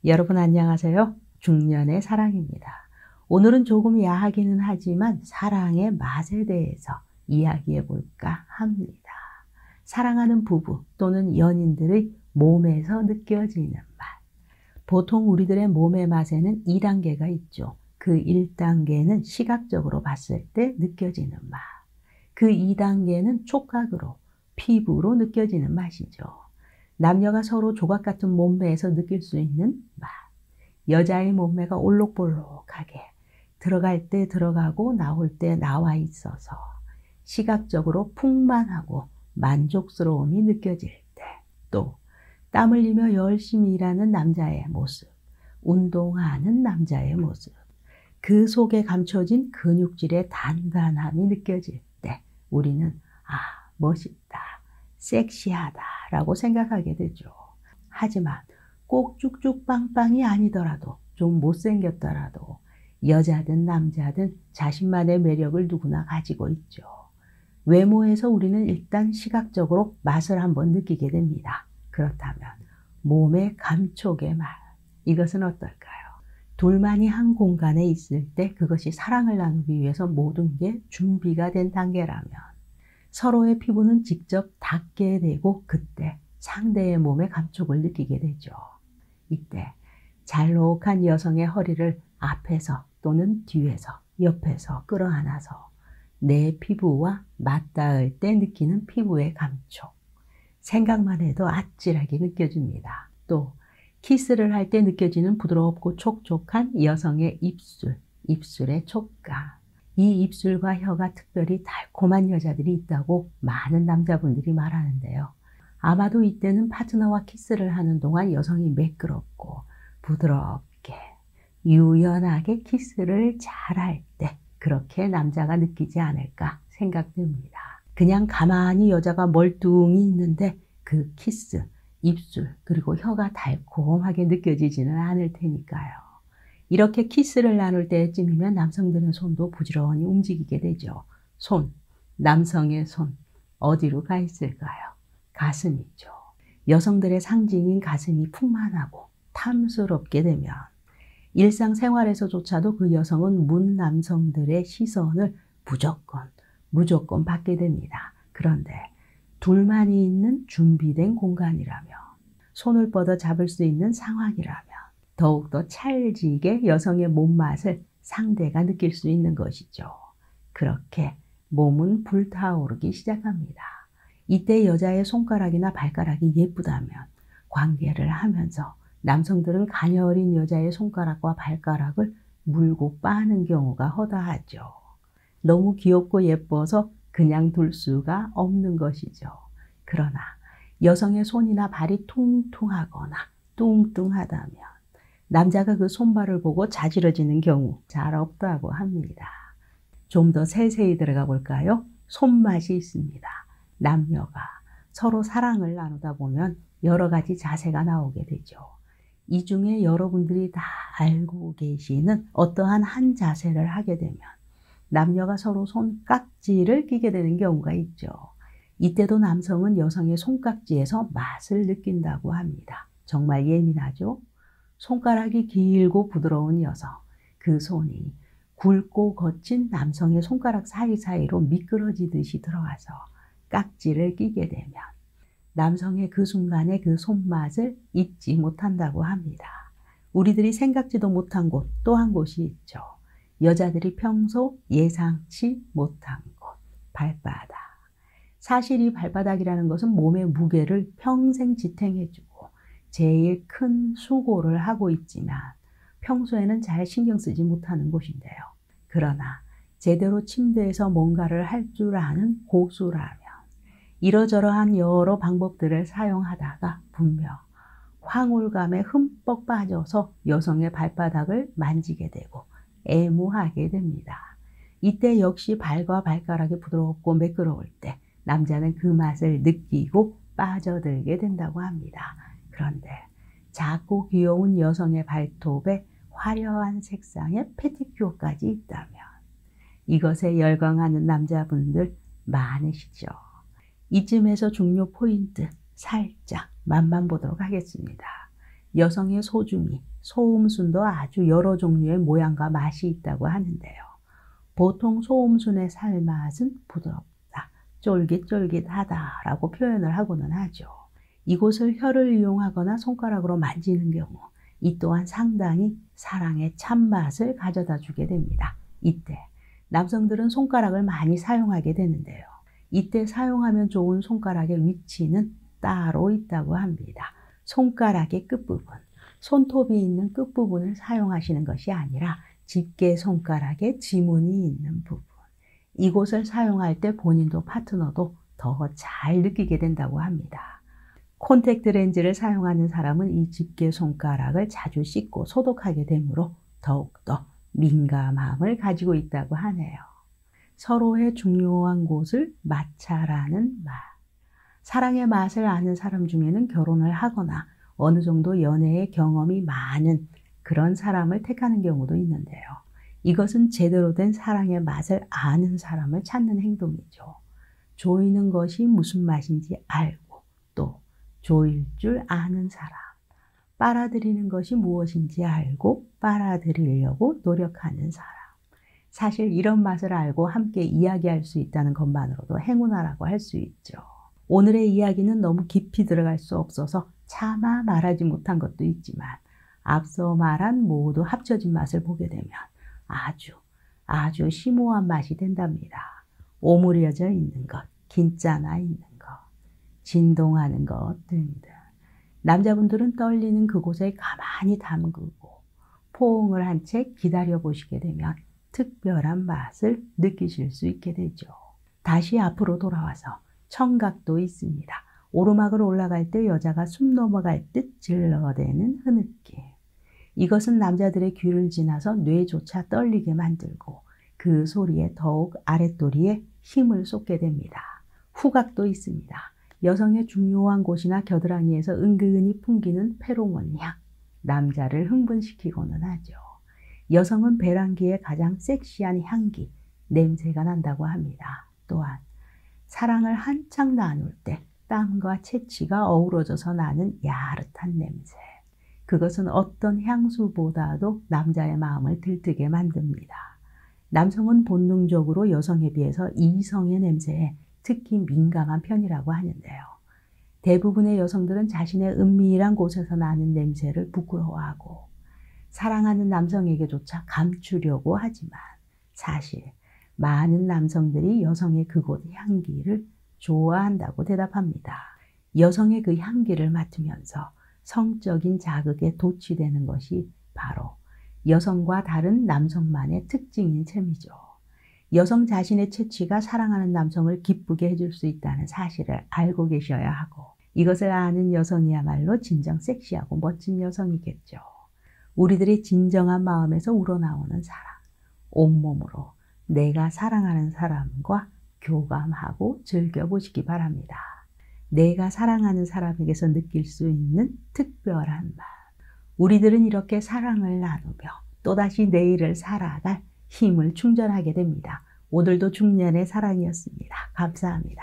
여러분 안녕하세요. 중년의 사랑입니다. 오늘은 조금 야하기는 하지만 사랑의 맛에 대해서 이야기해 볼까 합니다. 사랑하는 부부 또는 연인들의 몸에서 느껴지는 맛. 보통 우리들의 몸의 맛에는 2단계가 있죠. 그 1단계는 시각적으로 봤을 때 느껴지는 맛. 그 2단계는 촉각으로, 피부로 느껴지는 맛이죠. 남녀가 서로 조각 같은 몸매에서 느낄 수 있는 맛. 여자의 몸매가 올록볼록하게 들어갈 때 들어가고 나올 때 나와 있어서 시각적으로 풍만하고 만족스러움이 느껴질 때, 또 땀 흘리며 열심히 일하는 남자의 모습, 운동하는 남자의 모습, 그 속에 감춰진 근육질의 단단함이 느껴질 때 우리는 멋있다, 섹시하다라고 생각하게 되죠. 하지만 꼭 쭉쭉 빵빵이 아니더라도, 좀 못생겼더라도 여자든 남자든 자신만의 매력을 누구나 가지고 있죠. 외모에서 우리는 일단 시각적으로 맛을 한번 느끼게 됩니다. 그렇다면 몸의 감촉의 맛, 이것은 어떨까요? 둘만이 한 공간에 있을 때 그것이 사랑을 나누기 위해서 모든 게 준비가 된 단계라면 서로의 피부는 직접 닿게 되고 그때 상대의 몸의 감촉을 느끼게 되죠. 이때 잘록한 여성의 허리를 앞에서 또는 뒤에서, 옆에서 끌어안아서 내 피부와 맞닿을 때 느끼는 피부의 감촉. 생각만 해도 아찔하게 느껴집니다. 또 키스를 할 때 느껴지는 부드럽고 촉촉한 여성의 입술, 입술의 촉감. 이 입술과 혀가 특별히 달콤한 여자들이 있다고 많은 남자분들이 말하는데요. 아마도 이때는 파트너와 키스를 하는 동안 여성이 매끄럽고 부드럽게 유연하게 키스를 잘할 때 그렇게 남자가 느끼지 않을까 생각됩니다. 그냥 가만히 여자가 멀뚱히 있는데 그 키스, 입술 그리고 혀가 달콤하게 느껴지지는 않을 테니까요. 이렇게 키스를 나눌 때쯤이면 남성들의 손도 부지런히 움직이게 되죠. 손, 남성의 손 어디로 가 있을까요? 가슴이죠. 여성들의 상징인 가슴이 풍만하고 탐스럽게 되면 일상생활에서조차도 그 여성은 문 남성들의 시선을 무조건 받게 됩니다. 그런데 둘만이 있는 준비된 공간이라면, 손을 뻗어 잡을 수 있는 상황이라면 더욱더 찰지게 여성의 몸맛을 상대가 느낄 수 있는 것이죠. 그렇게 몸은 불타오르기 시작합니다. 이때 여자의 손가락이나 발가락이 예쁘다면 관계를 하면서 남성들은 가녀린 여자의 손가락과 발가락을 물고 빠는 경우가 허다하죠. 너무 귀엽고 예뻐서 그냥 둘 수가 없는 것이죠. 그러나 여성의 손이나 발이 퉁퉁하거나 뚱뚱하다면 남자가 그 손발을 보고 자지러지는 경우 잘 없다고 합니다. 좀 더 세세히 들어가 볼까요? 손맛이 있습니다. 남녀가 서로 사랑을 나누다 보면 여러 가지 자세가 나오게 되죠. 이 중에 여러분들이 다 알고 계시는 어떠한 한 자세를 하게 되면 남녀가 서로 손깍지를 끼게 되는 경우가 있죠. 이때도 남성은 여성의 손깍지에서 맛을 느낀다고 합니다. 정말 예민하죠? 손가락이 길고 부드러운 여성, 그 손이 굵고 거친 남성의 손가락 사이사이로 미끄러지듯이 들어가서 깍지를 끼게 되면 남성의 그 순간의 그 손맛을 잊지 못한다고 합니다. 우리들이 생각지도 못한 곳 또 한 곳이 있죠. 여자들이 평소 예상치 못한 곳, 발바닥. 사실 이 발바닥이라는 것은 몸의 무게를 평생 지탱해주고 제일 큰 수고를 하고 있지만 평소에는 잘 신경 쓰지 못하는 곳인데요. 그러나 제대로 침대에서 뭔가를 할 줄 아는 고수라면 이러저러한 여러 방법들을 사용하다가 분명 황홀감에 흠뻑 빠져서 여성의 발바닥을 만지게 되고 애무하게 됩니다. 이때 역시 발과 발가락이 부드럽고 매끄러울 때 남자는 그 맛을 느끼고 빠져들게 된다고 합니다. 그런데 작고 귀여운 여성의 발톱에 화려한 색상의 페티큐어까지 있다면 이것에 열광하는 남자분들 많으시죠. 이쯤에서 중요 포인트 살짝 맛만 보도록 하겠습니다. 여성의 소중이, 소음순도 아주 여러 종류의 모양과 맛이 있다고 하는데요. 보통 소음순의 살맛은 부드럽다, 쫄깃쫄깃하다라고 표현을 하고는 하죠. 이곳을 혀를 이용하거나 손가락으로 만지는 경우 이 또한 상당히 사랑의 참맛을 가져다 주게 됩니다. 이때 남성들은 손가락을 많이 사용하게 되는데요. 이때 사용하면 좋은 손가락의 위치는 따로 있다고 합니다. 손가락의 끝부분, 손톱이 있는 끝부분을 사용하시는 것이 아니라 집게 손가락에 지문이 있는 부분, 이곳을 사용할 때 본인도 파트너도 더 잘 느끼게 된다고 합니다. 콘택트 렌즈를 사용하는 사람은 이 집게 손가락을 자주 씻고 소독하게 되므로 더욱더 민감함을 가지고 있다고 하네요. 서로의 중요한 곳을 마찰하는 말. 사랑의 맛을 아는 사람 중에는 결혼을 하거나 어느 정도 연애의 경험이 많은 그런 사람을 택하는 경우도 있는데요. 이것은 제대로 된 사랑의 맛을 아는 사람을 찾는 행동이죠. 조이는 것이 무슨 맛인지 알고 또 조일 줄 아는 사람. 빨아들이는 것이 무엇인지 알고 빨아들이려고 노력하는 사람. 사실 이런 맛을 알고 함께 이야기할 수 있다는 것만으로도 행운아라고 할 수 있죠. 오늘의 이야기는 너무 깊이 들어갈 수 없어서 차마 말하지 못한 것도 있지만 앞서 말한 모두 합쳐진 맛을 보게 되면 아주 심오한 맛이 된답니다. 오므려져 있는 것, 긴짜나 있는 것, 진동하는 것 등등. 남자분들은 떨리는 그곳에 가만히 담그고 포옹을 한 채 기다려 보시게 되면 특별한 맛을 느끼실 수 있게 되죠. 다시 앞으로 돌아와서 청각도 있습니다. 오르막을 올라갈 때 여자가 숨 넘어갈 듯 질러대는 흐느낌. 이것은 남자들의 귀를 지나서 뇌조차 떨리게 만들고 그 소리에 더욱 아랫도리에 힘을 쏟게 됩니다. 후각도 있습니다. 여성의 중요한 곳이나 겨드랑이에서 은근히 풍기는 페로몬 향. 남자를 흥분시키고는 하죠. 여성은 배란기에 가장 섹시한 향기, 냄새가 난다고 합니다. 또한 사랑을 한창 나눌 때 땀과 채취가 어우러져서 나는 야릇한 냄새. 그것은 어떤 향수보다도 남자의 마음을 들뜨게 만듭니다. 남성은 본능적으로 여성에 비해서 이성의 냄새에 특히 민감한 편이라고 하는데요. 대부분의 여성들은 자신의 은밀한 곳에서 나는 냄새를 부끄러워하고 사랑하는 남성에게조차 감추려고 하지만 사실 많은 남성들이 여성의 그곳 향기를 좋아한다고 대답합니다. 여성의 그 향기를 맡으면서 성적인 자극에 도취되는 것이 바로 여성과 다른 남성만의 특징인 셈이죠. 여성 자신의 채취가 사랑하는 남성을 기쁘게 해줄 수 있다는 사실을 알고 계셔야 하고 이것을 아는 여성이야말로 진정 섹시하고 멋진 여성이겠죠. 우리들의 진정한 마음에서 우러나오는 사랑, 온몸으로 내가 사랑하는 사람과 교감하고 즐겨보시기 바랍니다. 내가 사랑하는 사람에게서 느낄 수 있는 특별한 맛. 우리들은 이렇게 사랑을 나누며 또다시 내일을 살아갈 힘을 충전하게 됩니다. 오늘도 중년의 사랑이었습니다. 감사합니다.